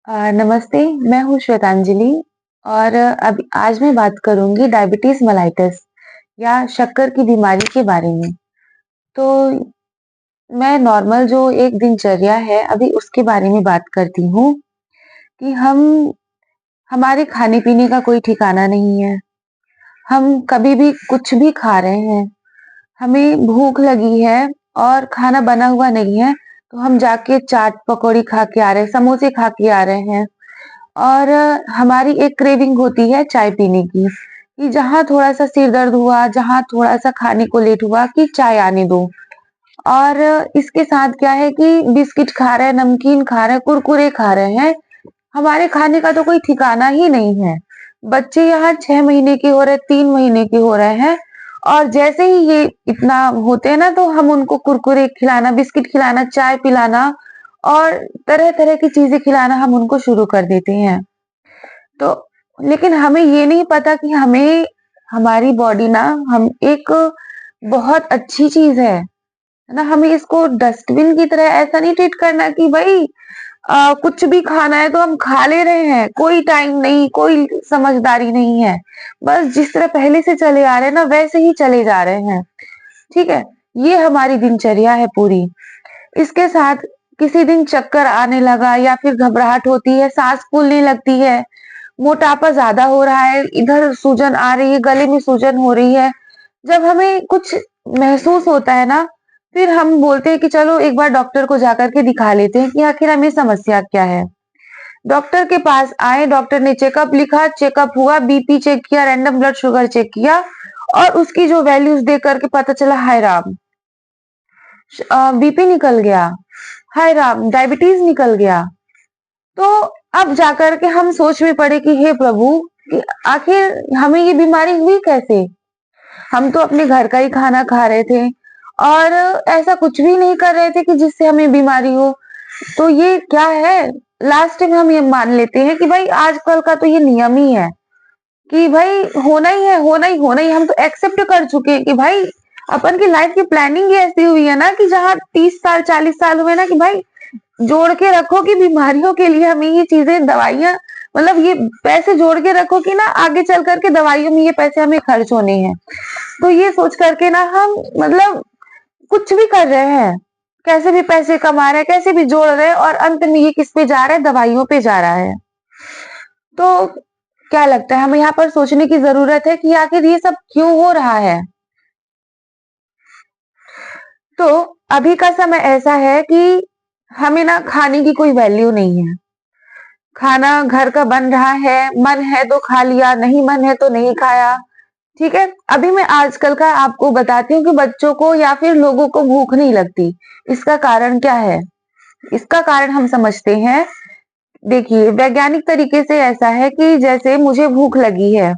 नमस्ते, मैं हूँ श्वेतांजलि और अब आज मैं बात करूँगी डायबिटीज़ मेलाइटस या शक्कर की बीमारी के बारे में। तो मैं नॉर्मल जो एक दिनचर्या है, अभी उसके बारे में बात करती हूँ कि हमारे खाने-पीने का कोई ठिकाना नहीं है। हम कभी भी कुछ भी खा रहे हैं, हमें भूख लगी है और खाना बना हुआ नहीं है, तो हम जाके चाट पकौड़ी खा के आ रहे हैं, समोसे खा के आ रहे हैं। और हमारी एक क्रेविंग होती है चाय पीने की, कि जहाँ थोड़ा-सा सिर दर्द हुआ, जहाँ थोड़ा-सा खाने को लेट हुआ कि चाय आने दो। और इसके साथ क्या है कि बिस्किट खा रहे हैं, नमकीन खा रहे हैं, कुरकुरे खा रहे हैं। हमारे खाने का तो कोई ठिकाना ही नहीं है। बच्चे यहाँ 6 महीने के हो रहे हैं, 3 महीने के हो रहे हैं और जैसे ही ये इतना होते हैं ना तो हम उनको कुरकुरे खिलाना, बिस्किट खिलाना, चाय पिलाना और तरह-तरह की चीज़ें खिलाना हम उनको शुरू कर देते हैं। तो लेकिन हमें ये नहीं पता कि हमें हमारी बॉडी ना हम एक बहुत अच्छी चीज़ है ना? हमें इसको डस्टबिन की तरह ऐसा नहीं ट्रीट करना कि भई कुछ भी खाना है तो हम खा ले रहे हैं, कोई टाइम नहीं, कोई समझदारी नहीं है। बस जिस तरह पहले से चले आ रहे हैं ना वैसे ही चले जा रहे हैं, ठीक है? ये हमारी दिनचर्या है पूरी। इसके साथ किसी दिन चक्कर आने लगा या फिर घबराहट होती है, साँस फूलने लगती है, मोटापा ज़्यादा हो रहा है, इधर सूजन आ रही है, गले में सूजन हो रही है। जब हमें कुछ महसूस होता है ना, फिर हम बोलते हैं कि चलो एक बार डॉक्टर को जाकर के दिखा लेते हैं कि आखिर हमें समस्या क्या है। डॉक्टर के पास आए, डॉक्टर ने चेकअप लिखा, चेकअप हुआ, बीपी चेक किया, रैंडम ब्लड शुगर चेक किया और उसकी जो वैल्यूज़ देख कर के पता चला हाय राम! बीपी निकल गया, हाय राम! डायबिटीज़ निकल गया। तो अब जाकर के हम सोच में पड़े कि हे प्रभु कि आखिर हमें ये बीमारी हुई कैसे? हम तो अपने घर का ही खाना खा रहे थे और ऐसा कुछ भी नहीं कर रहे थे कि जिससे हमें बीमारी हो। तो ये क्या है? लास्ट में हम ये मान लेते हैं कि भाई आजकल का तो ये नियम ही है कि भाई होना ही है, होना ही होना ही। हम तो एक्सेप्ट कर चुके हैं कि भाई अपन की लाइफ की प्लानिंग ही ऐसी हुई है ना कि जहाँ 30 साल 40 साल हुए ना कि भाई जोड़ के रखो कि बीमारियों के लिए हमें ये चीजें दवाइयाँ मतलब ये पैसे जोड़ के रखो कि ना आगे चल करके दवाइयों में ये पैसे हमें खर्च होने हैं। तो ये सोच करके ना हम मतलब कुछ भी कर रहे हैं, कैसे भी पैसे कमा रहे हैं, कैसे भी जोड़ रहे हैं और अंत में ये किस पे जा रहा है? दवाइयों पे जा रहा है। तो क्या लगता है हमें यहाँ पर सोचने की ज़रूरत है कि आखिर ये सब क्यों हो रहा है? तो अभी का समय ऐसा है कि हमें ना खाने की कोई वैल्यू नहीं है। खाना घर का बन रहा है, मन है तो खा लिया, नहीं मन है तो नहीं खाया, ठीक है? अभी मैं आजकल का आपको बताती हूँ कि बच्चों को या फिर लोगों को भूख नहीं लगती। इसका कारण क्या है? इसका कारण हम समझते हैं। देखिए, वैज्ञानिक तरीके से ऐसा है कि जैसे मुझे भूख लगी है,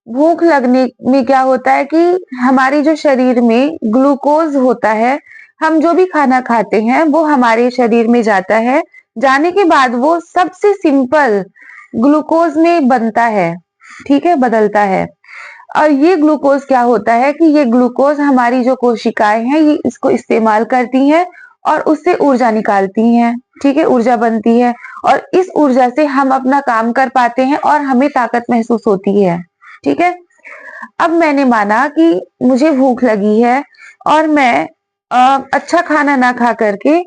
भूख लगने में क्या होता है कि हमारी जो शरीर में ग्लूकोज़ होता है, हम जो भी खाना खाते हैं वो हमारे शरीर में जाता है। जाने के बाद वो सबसे सिंपल ग्लूकोज़ में बनता है, ठीक है? बदलता है। और ये ग्लूकोज़ क्या होता है कि ये ग्लूकोज़ हमारी जो कोशिकाएँ हैं ये इसको इस्तेमाल करती हैं और उससे ऊर्जा निकालती हैं, ठीक है? ऊर्जा बनती है और इस ऊर्जा से हम अपना काम कर पाते हैं और हमें ताकत महसूस होती है, ठीक है? अब मैंने माना कि मुझे भूख लगी है और मैं अच्छा खाना ना खा कर के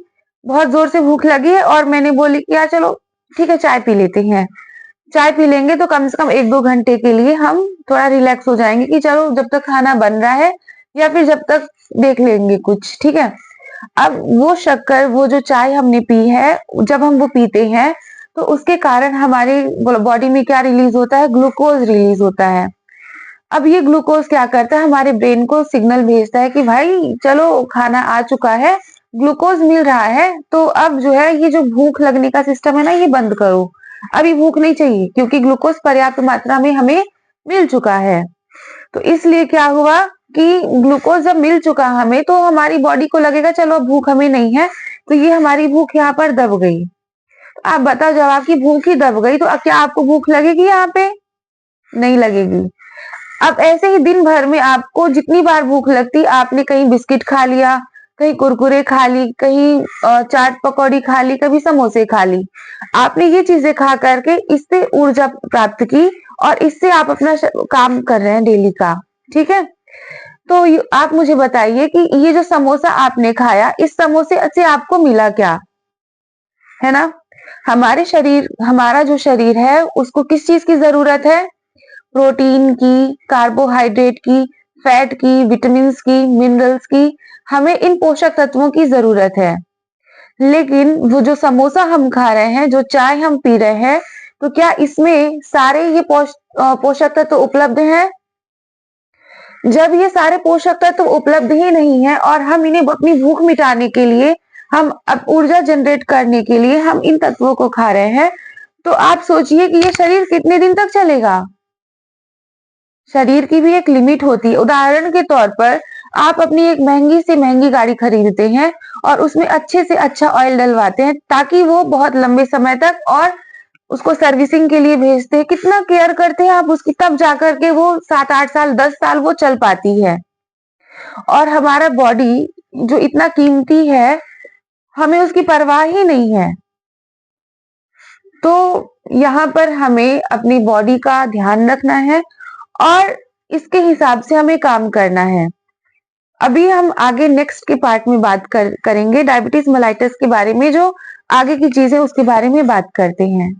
बहुत ज़ोर से भूख लगी है और मैंने बोली कि यार चलो ठीक है चाय पी लेते हैं। चाय पी लेंगे तो कम से कम 1-2 घंटे के लिए हम थोड़ा रिलैक्स हो जाएँगे कि चलो जब तक खाना बन रहा है या फिर जब तक देख लेंगे कुछ, ठीक है? अब वो शक्कर, वो जो चाय हमने पी है, जब हम वो पीते हैं, तो उसके कारण हमारे बॉडी में क्या रिलीज़ होता है? ग्लूकोज़ रिलीज़ होता है। अब ये ग्लूकोज़ क्या करता है? हमारे ब्रेन को सिग्नल भेजता है कि भाई चलो खाना आ चुका है, ग्लूकोज़ मिल रहा है, तो अब जो है ये जो भूख लगने का सिस्टम है ना, ये बंद करो। अभी भूख नहीं चाहिए क्योंकि ग्लूकोज़ पर्याप्त मात्रा में हमें मिल चुका है। तो इसलिए क्या हुआ कि ग्लूकोज़ जब मिल चुका हमें तो हमारी बॉडी को लगेगा चलो अब भूख हमें नहीं है, तो ये हमारी भूख यहाँ पर दब गई। आप बताओ जब आपकी भूख ही दब गई तो क्या आपको भूख लगेगी यहाँ पे? नहीं लगेगी। अब ऐसे ही दिन भर में आपको जितनी बार भूख लगती, आपने कहीं बिस्किट खा लिया, कहीं कुरकुरे खा ली, कहीं चाट पकौड़ी खा ली, कभी समोसे खा ली। आपने ये चीजें खा करके इससे ऊर्जा प्राप्त की और इससे आप अपना काम कर रहे हैं डेली का, ठीक है। तो आप मुझे बताइए कि ये जो समोसा आपने खाया, इस समोसे से आपको मिला क्या, है ना। हमारा जो शरीर है उसको किस चीज की जरूरत है? प्रोटीन की, कार्बोहाइड्रेट की, फैट की, विटामिन की, मिनरल्स की। हमें इन पोषक तत्वों की जरूरत है। लेकिन वो जो समोसा हम खा रहे हैं, जो चाय हम पी रहे हैं, तो क्या इसमें सारे ये पोषक तत्व उपलब्ध हैं? जब ये सारे पोषक तत्व उपलब्ध ही नहीं है और हम इन्हें अपनी भूख मिटाने के लिए, हम अब ऊर्जा जनरेट करने के लिए हम इन तत्वों को खा रहे हैं, तो आप सोचिए कि ये शरीर कितने दिन तक चलेगा। शरीर की भी एक लिमिट होती है। उदाहरण के तौर पर आप अपनी एक महंगी से महंगी गाड़ी खरीदते हैं और उसमें अच्छे से अच्छा ऑयल डलवाते हैं ताकि वो बहुत लंबे समय तक, और उसको सर्विसिंग के लिए भेजते हैं। कितना केयर करते हैं आप उसकी, तब जाकर के वो 7-8 साल 10 साल वो चल पाती है। और हमारा बॉडी जो इतना कीमती है, हमें उसकी परवाह ही नहीं है। तो यहाँ पर हमें अपनी बॉडी का ध्यान रखना है और इसके हिसाब से हमें काम करना है। अभी हम आगे नेक्स्ट के पार्ट में बात करेंगे डायबिटीज मेलाइटस के बारे में, जो आगे की चीजें उसके बारे में बात करते हैं।